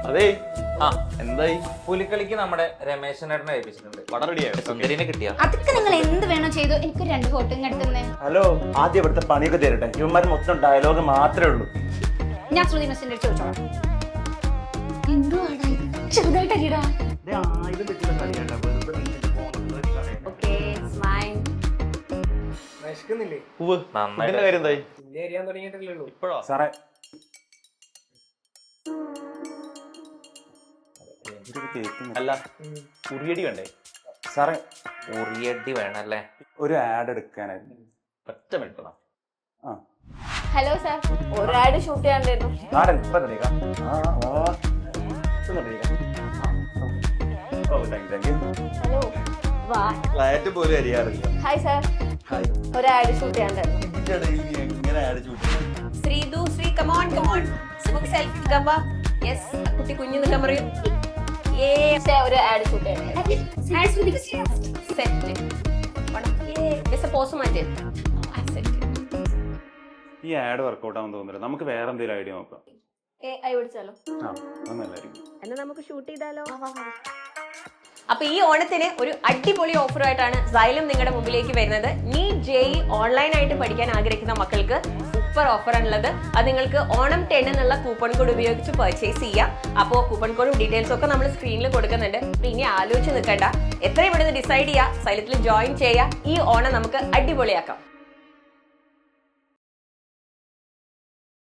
അതെ എന്തായി? പുലിക്കളിക്ക് നമ്മുടെ രമേശനേട്ടനെ ഏൽപ്പിച്ചിട്ടുണ്ട്. പടം റെഡിയായോ? സുന്ദരിനെ കിട്ടിയ അതൊക്കെ നിങ്ങൾ എന്ത് വേണോ ചെയ്തു. എനിക്ക് 2 ഫോട്ടോ എടുത്തന്നെ. ഹലോ, ആദ്യം ഇവിടുത്തെ പണിയൊക്കെ തരട്ടെ. ഇവന്മാർ മൊത്തം ഡയലോഗ് മാത്രമേ ഉള്ളൂ. ഞാൻ ശ്രുതി മിസ്സിന്റെ അടുത്ത് ചോദിച്ചോളാം. എന്തുവാടാ ഇത്? ചെറുതായിട്ടല്ലേടാ. Okay, smile. ഇതിന്റെ കാര്യം എന്തായി? ഇപ്പോഴോ? സാറേ, അല്ല, ഉറിയടി വേണ്ടേ? സാറേ, ഉറിയടി വേണല്ലേ? ഒരു ആഡ് എടുക്കാനായിരുന്നു. ഒറ്റ മിനിറ്റ്. ആ, ഹലോ സാർ, ഒരു ആഡ് ഷൂട്ട് ചെയ്യാണ്ടായിരുന്നു. ആടെ ഇപ്പൊ റെഡിയാക്കാം. ഓ, താങ്ക് യു. ഹലോ, വാ. ഫ്ലാറ്റ് പോലും അറിയാറില്ല. ഹായ് സാർ, ഒരു ആഡ് ഷൂട്ട് ചെയ്യാണ്ടായിരുന്നു. എങ്ങനെ ആഡ് ചൂട്ട്? ശ്രീതു, ശ്രീ കമോൺ കമോൺ, നമുക്ക് സെൽഫി എടുക്കാം. വാ. യെസ്, കുട്ടി കുഞ്ഞു നിൽക്കാൻ പറയൂ. ഒരു ആഡ് ഷൂട്ട് സെറ്റ് പോസ് മാറ്റി. ഈ ആഡ് വർക്കൗട്ട് ആണെന്ന് തോന്നുന്നില്ല. നമുക്ക് വേറെ എന്തെങ്കിലും ഐഡിയ നോക്കാം. പിടിച്ചാലോ? ആ, നല്ലതായിരിക്കും. എന്നാ നമുക്ക് ഷൂട്ട് ചെയ്താലോ? അപ്പൊ ഈ ഓണത്തിന് ഒരു അടിപൊളി ഓഫറുമായിട്ടാണ് സൈലം നിങ്ങളുടെ മുമ്പിലേക്ക് വരുന്നത്. നീറ്റ് ജെഇ ഓൺലൈനായിട്ട് പഠിക്കാൻ ആഗ്രഹിക്കുന്ന മക്കൾക്ക് സൂപ്പർ ഓഫർ ആണുള്ളത്. അത് നിങ്ങൾക്ക് ഓണം 10 എന്നുള്ള കൂപ്പൺ കോഡ് ഉപയോഗിച്ച് പർച്ചേസ് ചെയ്യാം. അപ്പോൾ കൂപ്പൺ കോഡും ഡീറ്റെയിൽസും ഒക്കെ നമ്മൾ സ്ക്രീനിൽ കൊടുക്കുന്നുണ്ട്. അപ്പൊ ഇനി ആലോചിച്ച് നിൽക്കണ്ട, എത്രയും ഇവിടുന്ന് ഡിസൈഡ് ചെയ്യുക, സൈലത്തിൽ ജോയിൻ ചെയ്യുക. ഈ ഓണം നമുക്ക് അടിപൊളിയാക്കാം.